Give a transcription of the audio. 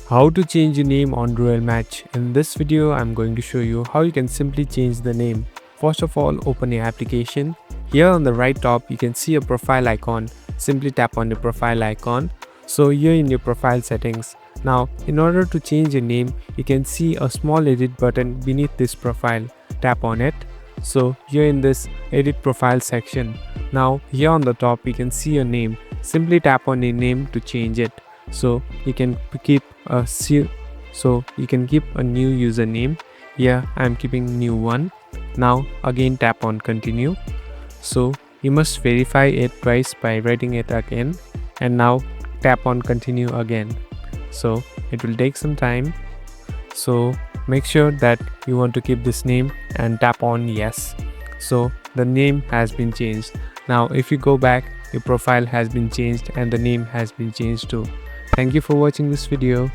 How to change your name on Royal Match. In this video, I'm going to show you how you can simply change the name. First of all, open your application. Here on the right top, you can see a profile icon. Simply tap on the profile icon. So here in your profile settings. Now, in order to change your name, you can see a small edit button beneath this profile. Tap on it. So here in this edit profile section. Now here on the top, you can see your name. Simply tap on your name to change it. So you can keep a new username. Here I'm keeping new one. Now again tap on continue. So you must verify it twice by writing it again, and now tap on continue again. So it will take some time, so make sure that you want to keep this name and tap on yes. So the name has been changed. Now if you go back, your profile has been changed and the name has been changed too. Thank you for watching this video.